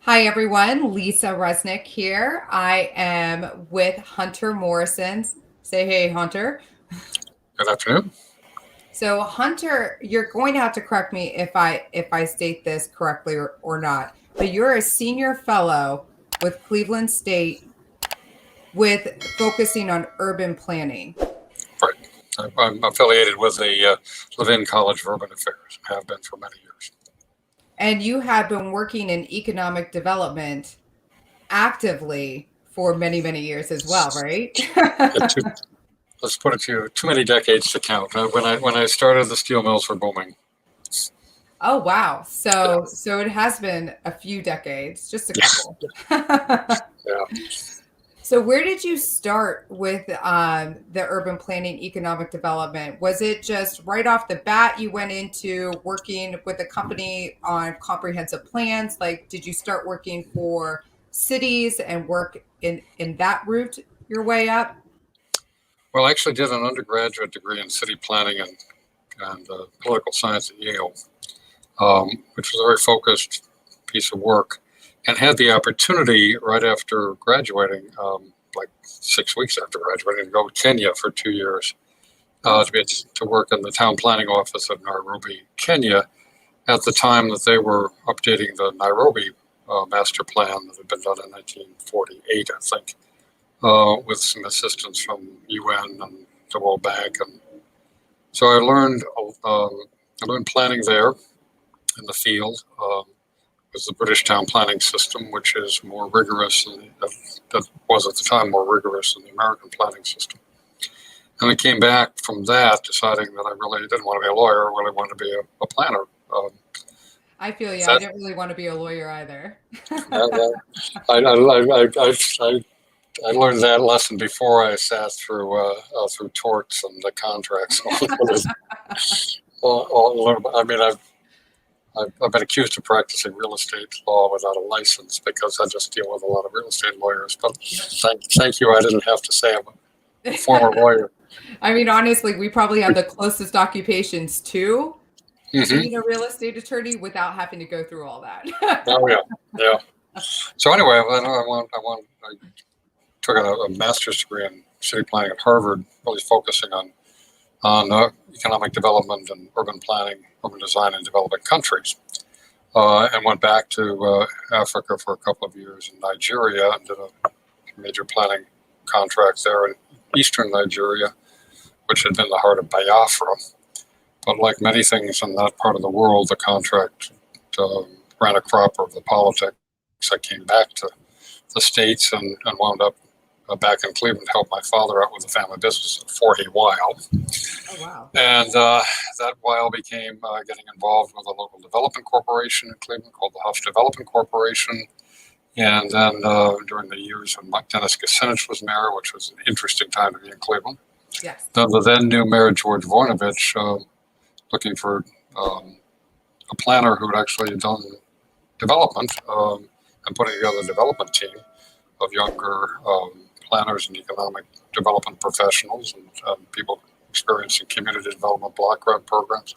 Hi, everyone. Lisa Resnick here. I am with Hunter Morrison. Say hey, Hunter. Good afternoon. So, Hunter, you're going to have to correct me if I state this correctly or not. But you're a senior fellow with Cleveland State with focusing on urban planning. Right. I'm affiliated with the Levin College of Urban Affairs. Have been for many years. And you have been working in economic development actively for many, many years as well, right? Yeah, let's put it to you, too many decades to count. When I started, the steel mills were booming. Oh wow. Yeah, So it has been a few decades, just a couple. yeah. So where did you start with the urban planning economic development? Was it just right off the bat you went into working with a company on comprehensive plans? Like did you start working for cities and work in that route your way up? Well, I actually did an undergraduate degree in city planning and political science at Yale, which was a very focused piece of work, and had the opportunity right after graduating, like 6 weeks after graduating, to go to Kenya for 2 years to work in the town planning office of Nairobi, Kenya, at the time that they were updating the Nairobi master plan that had been done in 1948, I think, with some assistance from UN and the World Bank. And so I learned planning there in the field. Was the British town planning system, which is more rigorous that was at the time more rigorous than the American planning system. And I came back from that deciding that I really didn't want to be a lawyer. I really wanted to be a planner. I feel you. I That, didn't really want to be a lawyer either. that, I learned that lesson before I sat through torts and the contracts. I mean, I've been accused of practicing real estate law without a license because I just deal with a lot of real estate lawyers. But thank you, I didn't have to say I'm a former lawyer. I mean, honestly, we probably have the closest occupations to Mm-hmm. being a real estate attorney without having to go through all Oh that. yeah, yeah. So anyway, I took a master's degree in city planning at Harvard, really focusing on economic development and urban planning, urban design in developing countries, and went back to Africa for a couple of years in Nigeria and did a major planning contract there in eastern Nigeria, which had been the heart of Biafra. But like many things in that part of the world, the contract ran a cropper of the politics. I came back to the States and wound up back in Cleveland to help my father out with the family business for a while. Oh, wow. And that while became getting involved with a local development corporation in Cleveland called the Huff Development Corporation. And then during the years when Dennis Kucinich was mayor, which was an interesting time to be in Cleveland, Yes. the then new mayor, George Voinovich, looking for a planner who had actually done development and putting together a development team of younger planners and economic development professionals and people experienced in community development block grant programs,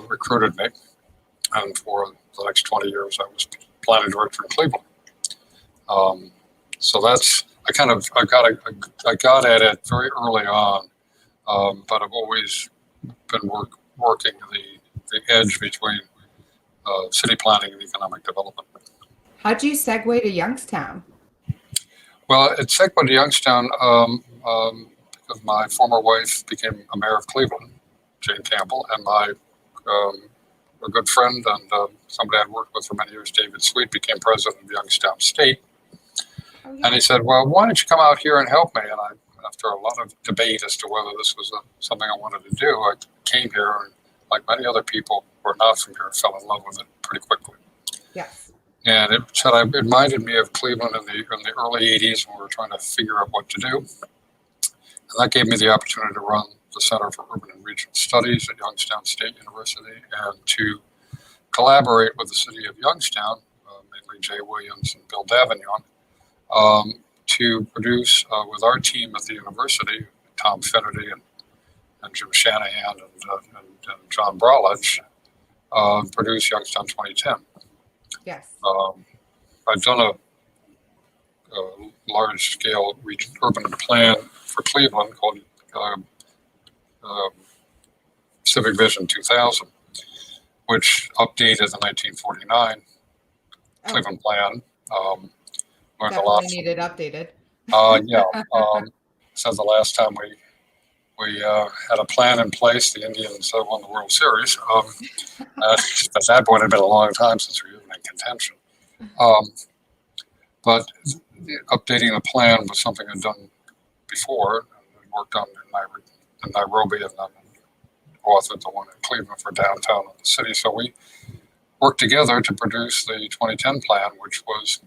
recruited me. And for the next 20 years, I was planning director in Cleveland. So that's, I got at it very early on, but I've always been working the edge between city planning and economic development. How'd you segue to Youngstown? Well, it segued to Youngstown because my former wife became a mayor of Cleveland, Jane Campbell, and my a good friend and somebody I'd worked with for many years, David Sweet, became president of Youngstown State. Oh, And yeah. he said, "Well, why don't you come out here and help me?" And after a lot of debate as to whether this was something I wanted to do, I came here and, like many other people who are not from here, fell in love with it pretty quickly. Yes. And it reminded me of Cleveland in the early '80s when we were trying to figure out what to do. And that gave me the opportunity to run the Center for Urban and Regional Studies at Youngstown State University and to collaborate with the city of Youngstown, mainly Jay Williams and Bill Davignon, to produce with our team at the university, Tom Finnerty and Jim Shanahan and John Brolage, produce Youngstown 2010. Yes. I've done a large-scale urban plan for Cleveland called uh, Civic Vision 2000, which updated the 1949 Cleveland plan. Learned a lot. Definitely needed updated. Yeah. So the last time we had a plan in place, the Indians won the World Series. At that point, it had been a long time since we were even in contention. But updating the plan was something I'd done before. I worked on in Nairobi and then authored the one in Cleveland for Downtown and the City. So we worked together to produce the 2010 plan, which was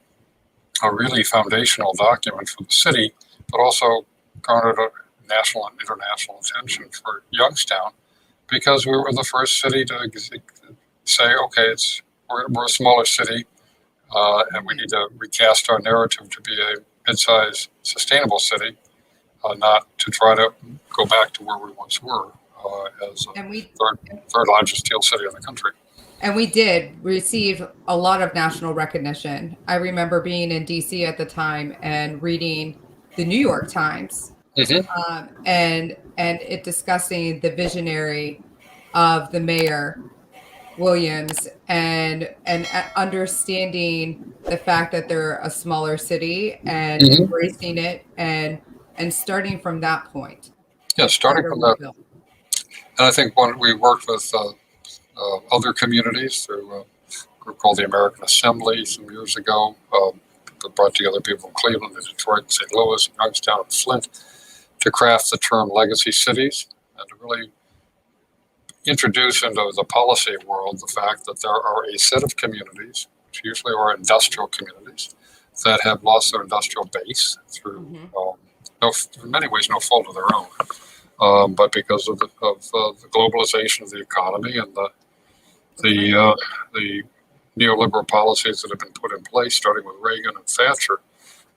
a really foundational document for the city, but also garnered a national and international attention for Youngstown because we were the first city to say, okay, we're a smaller city, and we need to recast our narrative to be a mid-sized, sustainable city, not to try to go back to where we once were as a third largest steel city in the country. And we did receive a lot of national recognition. I remember being in DC at the time and reading the New York Times, and it discussing the visionary of the mayor Williams and understanding the fact that they're a smaller city and embracing it and starting from that point. Yeah, starting from that. And I think we worked with other communities through a group called the American Assembly some years ago that brought together people from Cleveland and Detroit and St. Louis and Youngstown and Flint to craft the term legacy cities and to really introduce into the policy world the fact that there are a set of communities, which usually are industrial communities, that have lost their industrial base through, in many ways, no fault of their own, but because of the globalization of the economy and the neoliberal policies that have been put in place, starting with Reagan and Thatcher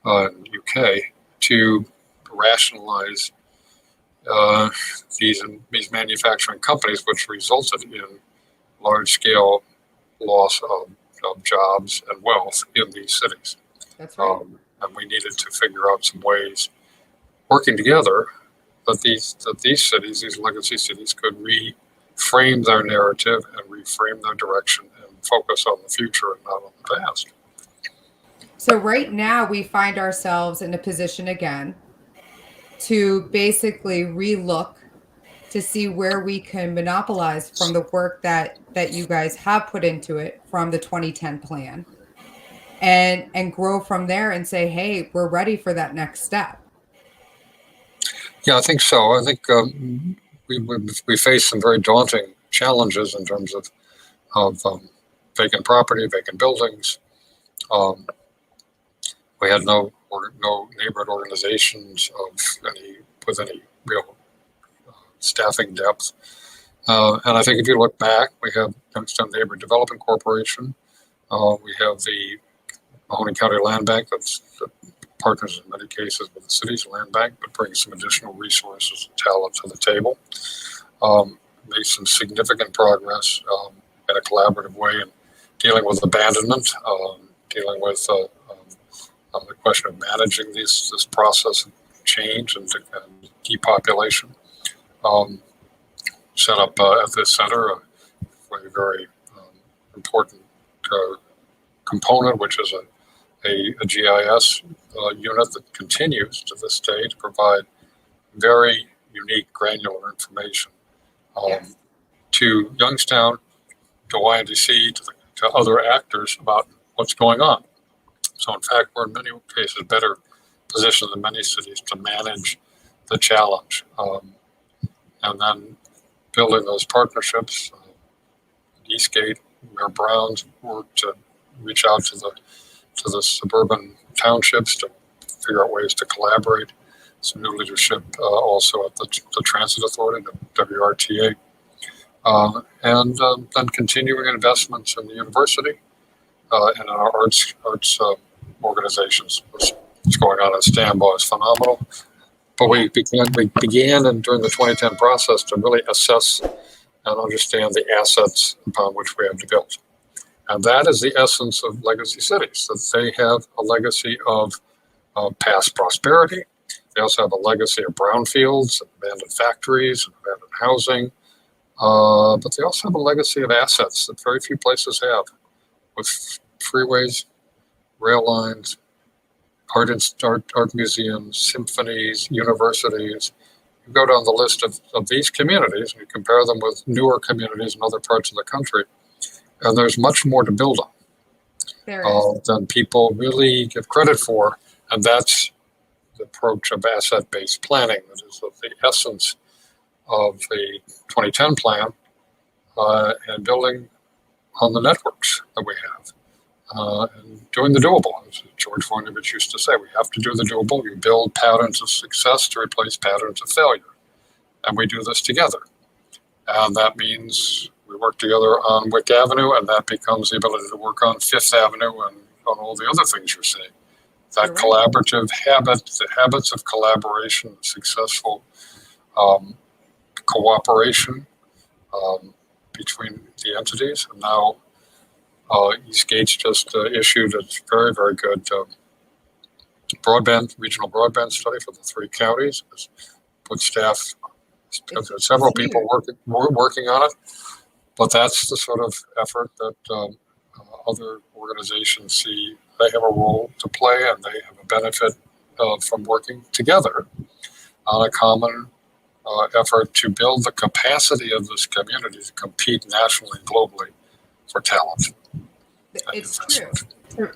in the UK, to rationalize these manufacturing companies, which resulted in large-scale loss of jobs and wealth in these cities. That's right. And we needed to figure out some ways, working together, that these cities, these legacy cities, could reframe their narrative and reframe their direction and focus on the future and not on the past. So right now we find ourselves in a position again to basically relook to see where we can monopolize from the work that you guys have put into it from the 2010 plan and grow from there and say, hey, we're ready for that next step. Yeah, I think so. I think we face some very daunting challenges in terms of vacant property, vacant buildings. We had no neighborhood organizations with any real staffing depth. And I think if you look back, we have Youngstown Neighborhood Development Corporation. We have the Mahoney County Land Bank that partners in many cases with the city's land bank, but brings some additional resources and talent to the table. Made some significant progress in a collaborative way in dealing with abandonment, dealing with the question of managing this process of change and depopulation. Set up at this center a very important component, which is a GIS unit that continues to this day to provide very unique granular information to Youngstown, to YNDC, to other actors about what's going on. So in fact, we're in many cases better positioned than many cities to manage the challenge. And then building those partnerships, Eastgate, Mayor Brown's work to reach out to the suburban townships to figure out ways to collaborate. Some new leadership also at the Transit Authority, the WRTA, and then continuing investments in the university and in our arts organizations. What's going on at Stanbaugh is phenomenal. But we began and during the 2010 process to really assess and understand the assets upon which we have to build. And that is the essence of legacy cities, that they have a legacy of past prosperity. They also have a legacy of brownfields, abandoned factories, abandoned housing. But they also have a legacy of assets that very few places have, with freeways, rail lines, art museums, symphonies, universities. You go down the list of these communities and you compare them with newer communities in other parts of the country, and there's much more to build on than people really give credit for. And that's the approach of asset-based planning. That is the essence of the 2010 plan, and building on the networks that we have, and doing the doable. As George Voinovich used to say, we have to do the doable. You build patterns of success to replace patterns of failure. And we do this together. And that means we work together on Wick Avenue, and that becomes the ability to work on Fifth Avenue and on all the other things you're saying. That collaborative habit, the habits of collaboration, successful cooperation between the entities. And now Eastgate's just issued a very, very good regional broadband study for the 3 counties. It's put staff, several people working on it. But that's the sort of effort that other organizations see they have a role to play, and they have a benefit from working together on a common effort to build the capacity of this community to compete nationally and globally for talent. It's true.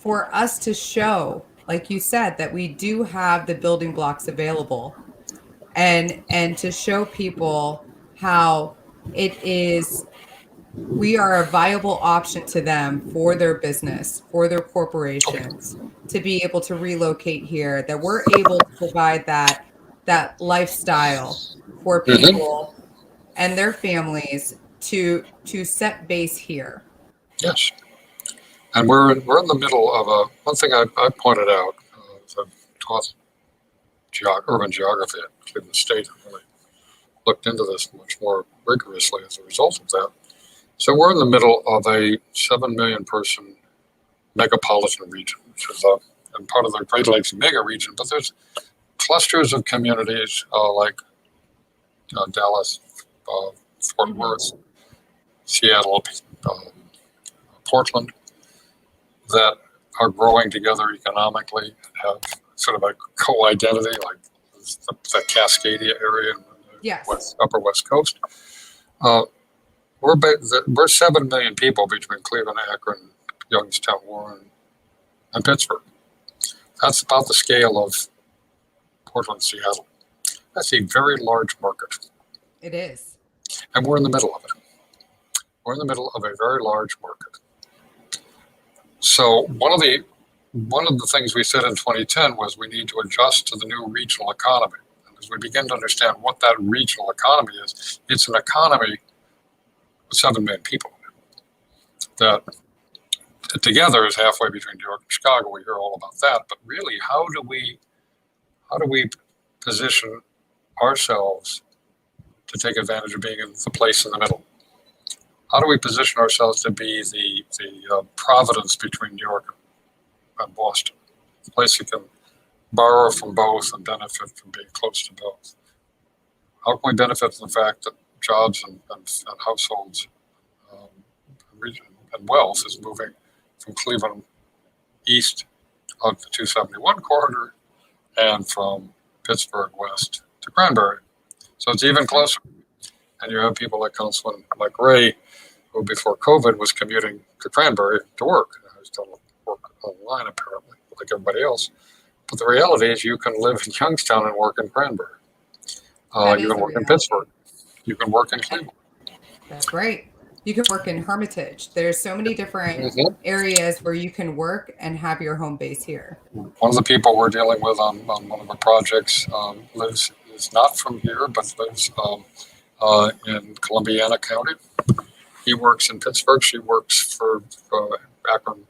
For us to show, like you said, that we do have the building blocks available, and to show people how it is, we are a viable option to them for their business, for their corporations, to be able to relocate here, that we're able to provide that lifestyle for people and their families to set base here. Yes. And we're in the middle of one thing I pointed out, as I've taught urban geography at Cleveland State, and really looked into this much more rigorously as a result of that. So we're in the middle of a 7 million person megapolitan region, which is and part of the Great Lakes mega region, but there's clusters of communities like Dallas, Fort Worth, Seattle, Portland, that are growing together economically and have sort of a co-identity, like the Cascadia area in the upper West Coast. We're 7 million people between Cleveland, Akron, Youngstown, Warren, and Pittsburgh. That's about the scale of Portland, Seattle. That's a very large market. It is. And we're in the middle of it. We're in the middle of a very large market. So one of the things we said in 2010 was we need to adjust to the new regional economy. And as we begin to understand what that regional economy is, it's an economy with 7 million people that together is halfway between New York and Chicago. We hear all about that, but really, how do we position ourselves to take advantage of being in the place in the middle? How do we position ourselves to be the Providence between New York and Boston, the place you can borrow from both and benefit from being close to both? How can we benefit from the fact that jobs and households and wealth is moving from Cleveland east out the 271 corridor and from Pittsburgh west to Cranberry? So it's even closer. And you have people like Councilman Mike Ray, who before COVID was commuting to Cranberry to work. I was still work online apparently, like everybody else. But the reality is you can live in Youngstown and work in Cranberry. You can work in Pittsburgh. You can work in Cleveland. That's right. You can work in Hermitage. There's so many different areas where you can work and have your home base here. One of the people we're dealing with on one of our projects is not from here, but lives in Columbiana County. He works in Pittsburgh. She works for Akron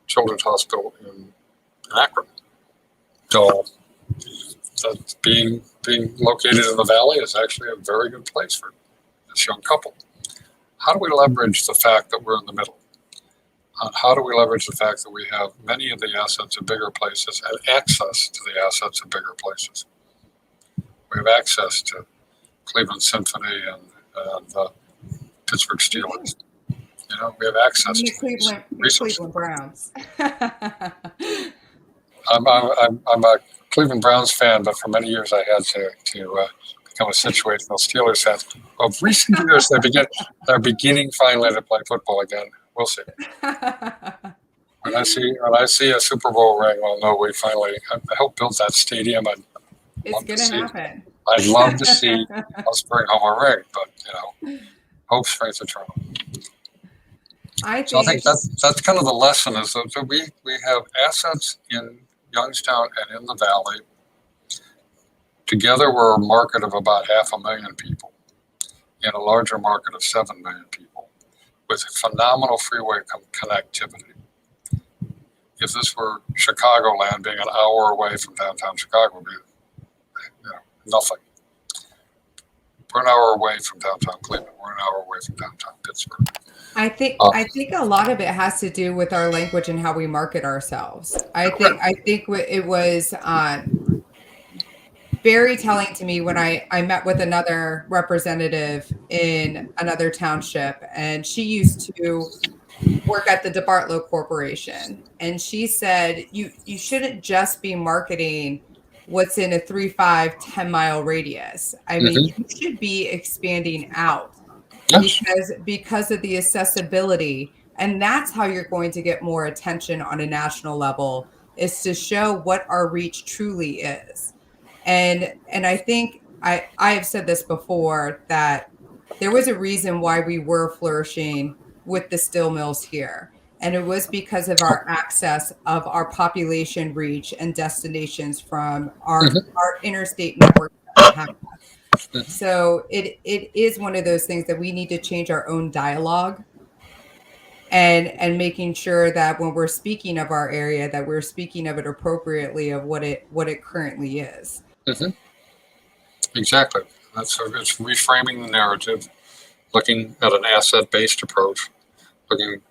Children's Hospital in Akron. So that being located in the valley is actually a very good place for this young couple. how do we leverage the fact that we're in the middle? How do we leverage the fact that we have many of the assets in bigger places and access to the assets in bigger places? We have access to Cleveland Symphony and Pittsburgh Steelers. We have access to Cleveland, resources. Cleveland Browns. I'm a Cleveland Browns fan, but for many years I had to become a situational Steelers fan. Of recent years, they're beginning finally to play football again. We'll see. When I see a Super Bowl ring, I'll know we finally. I helped build that stadium. It's going to happen. I'd love to see us bring home a ring, but hope springs eternal. I think that's kind of the lesson is that we have assets in Youngstown and in the Valley. Together, we're a market of about 500,000 people in a larger market of 7 million people with phenomenal freeway connectivity. If this were Chicagoland, being an hour away from downtown Chicago would be nothing. We're an hour away from downtown Cleveland. We're an hour away from downtown Pittsburgh. I think a lot of it has to do with our language and how we market ourselves. I think it was very telling to me when I met with another representative in another township, and she used to work at the DeBartolo Corporation, and she said you shouldn't just be marketing what's in a 3, 5, 10-mile radius. I mean, you should be expanding out. Yes. Because of the accessibility, and that's how you're going to get more attention on a national level, is to show what our reach truly is. And I think I have said this before, that there was a reason why we were flourishing with the steel mills here. And it was because of our access of our population reach and destinations from our interstate network that we have. So it is one of those things that we need to change our own dialogue and making sure that when we're speaking of our area, that we're speaking of it appropriately of what it currently is. Exactly. It's reframing the narrative, looking at an asset-based approach, looking,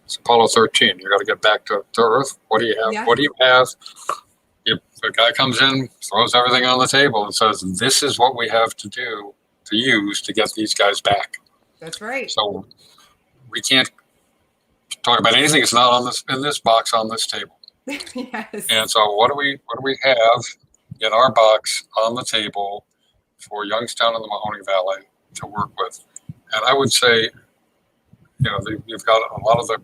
it's Apollo 13. You got to get back to Earth. What do you have? Yeah. What do you have? The guy comes in, throws everything on the table, and says, "This is what we have to do to use to get these guys back." That's right. So we can't talk about anything that's not in this box on this table. Yes. And so what do we have in our box on the table for Youngstown and the Mahoning Valley to work with? And I would say, you've got a lot of the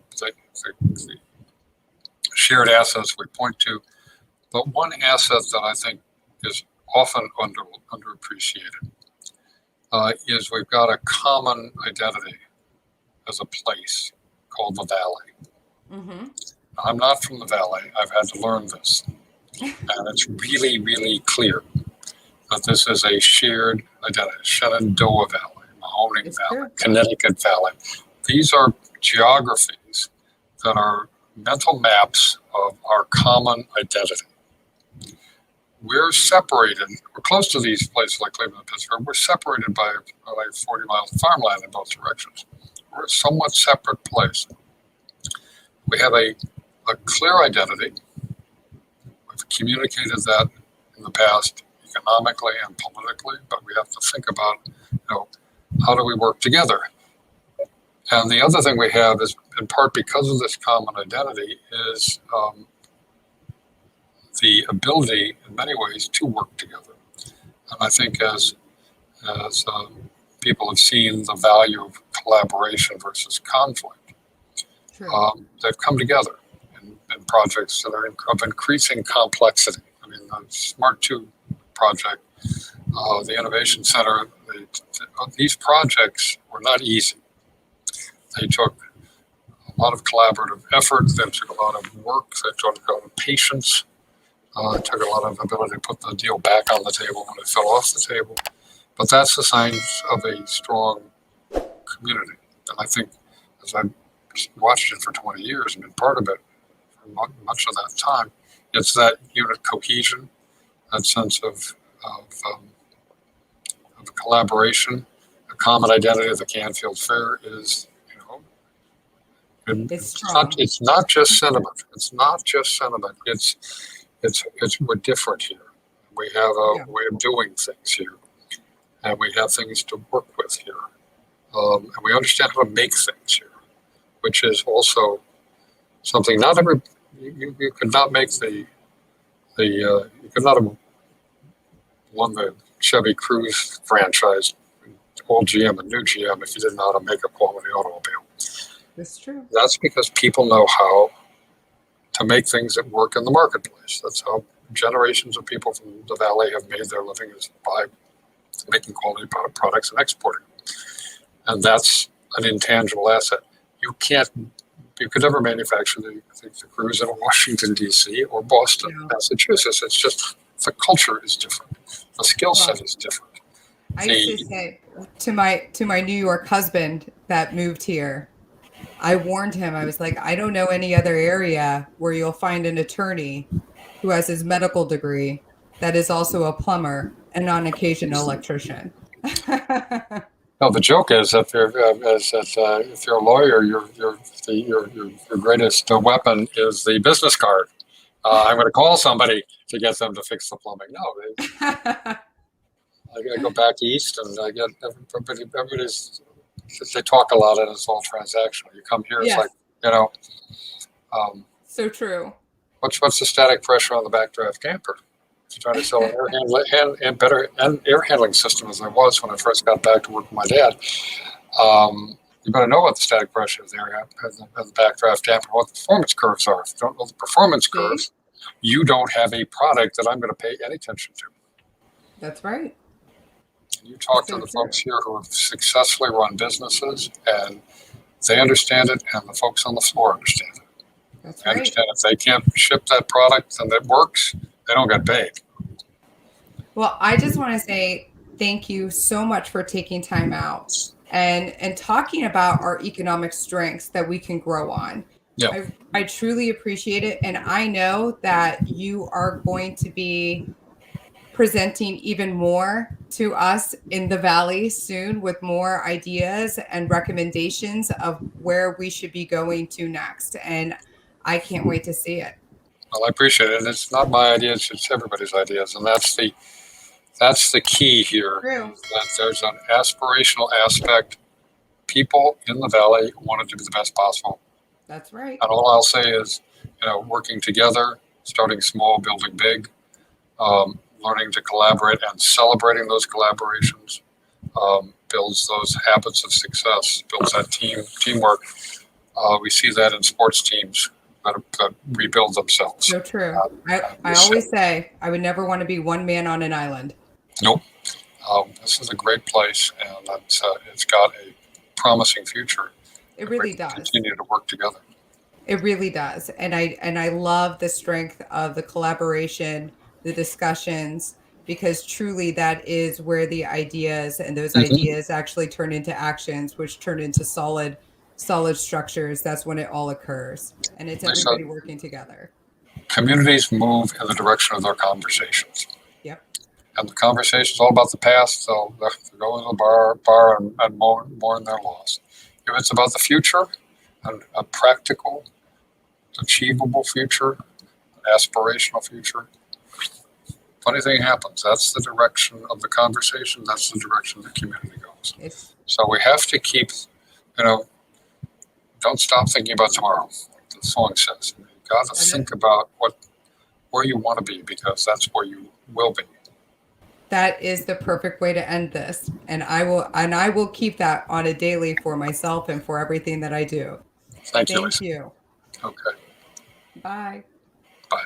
shared assets we point to, but one asset that I think is often underappreciated is we've got a common identity as a place called the Valley. I'm not from the Valley. I've had to learn this. And it's really, really clear that this is a shared identity. Shenandoah Valley, Mahoning Valley, Connecticut Valley. These are geographies that are mental maps of our common identity. We're separated. We're close to these places like Cleveland and Pittsburgh. We're separated by like 40 miles of farmland in both directions. We're a somewhat separate place. We have a clear identity. We've communicated that in the past economically and politically, but we have to think about, how do we work together? And the other thing we have is, in part because of this common identity, is the ability, in many ways, to work together. And I think as people have seen the value of collaboration versus conflict, they've come together in projects that are of increasing complexity. I mean, the Smart 2 project, the Innovation Center, these projects were not easy. They took a lot of collaborative effort. They took a lot of work. They took a lot of patience. It took a lot of ability to put the deal back on the table when it fell off the table. But that's the signs of a strong community. And I think, as I've watched it for 20 years and been part of it for much of that time, it's that unit cohesion, that sense of collaboration, a common identity of the Canfield Fair is, it's not just sentiment. It's not just sentiment. We're different here. We have a way of doing things here, and we have things to work with here, and we understand how to make things here, which is also something not every you could not make you could not have won the Chevy Cruze franchise, old GM and new GM, if you didn't know how to make a quality automobile. That's true. That's because people know how to make things that work in the marketplace. That's how generations of people from the Valley have made their living, is by making quality products and exporting. And that's an intangible asset. You could never manufacture the Cruze in Washington, D.C. or Boston, Massachusetts. It's just the culture is different. The skill set is different. I used to say to my New York husband that moved here, I warned him, I was like, I don't know any other area where you'll find an attorney who has his medical degree that is also a plumber and on occasion an electrician. No, the joke is that if you're a lawyer, your greatest weapon is the business card. I'm going to call somebody to get them to fix the plumbing. No, I go back east, and I get everybody's. They talk a lot, and it's all transactional. You come here, it's like so true. What's the static pressure on the backdraft camper? If you're trying to sell an air handling system, as I was when I first got back to work with my dad, you better know what the static pressure is there at the backdraft camper, what the performance curves are. If you don't know the performance curves, you don't have a product that I'm going to pay any attention to. That's right. You talk to the folks here who have successfully run businesses, and they understand it, and the folks on the floor understand it. That's they understand if they can't ship that product and it works, they don't get paid. Well, I just want to say thank you so much for taking time out and talking about our economic strengths that we can grow on. Yeah. I truly appreciate it. And I know that you are going to be presenting even more to us in the Valley soon with more ideas and recommendations of where we should be going to next. And I can't wait to see it. Well, I appreciate it. And it's not my ideas, it's everybody's ideas. And that's the key here. True. That there's an aspirational aspect. People in the Valley want it to be the best possible. That's right. And all I'll say is, working together, starting small, building big, learning to collaborate and celebrating those collaborations builds those habits of success, builds that teamwork. We see that in sports teams that rebuild themselves. So true. I always say I would never want to be one man on an island. Nope. This is a great place, and it's got a promising future. It really does. Continue to work together. It really does. And I love the strength of the collaboration, the discussions, because truly that is where the ideas and those ideas actually turn into actions, which turn into solid structures. That's when it all occurs. And it's everybody working together. Communities move in the direction of their conversations. Yep. And the conversation is all about the past. They'll go into the bar and mourn their loss. If it's about the future, and a practical, achievable future, an aspirational future, funny thing happens. That's the direction of the conversation. That's the direction the community goes. So we have to keep, don't stop thinking about tomorrow, like the song says. You've got to think about where you want to be, because that's where you will be. That is the perfect way to end this. And I will keep that on a daily for myself and for everything that I do. Thank you. Thank you. Okay. Bye. Bye.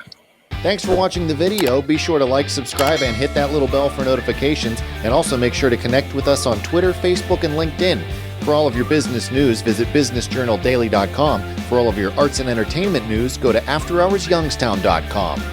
Thanks for watching the video. Be sure to like, subscribe, and hit that little bell for notifications. And also make sure to connect with us on Twitter, Facebook, and LinkedIn. For all of your business news, visit businessjournaldaily.com. For all of your arts and entertainment news, go to afterhoursyoungstown.com.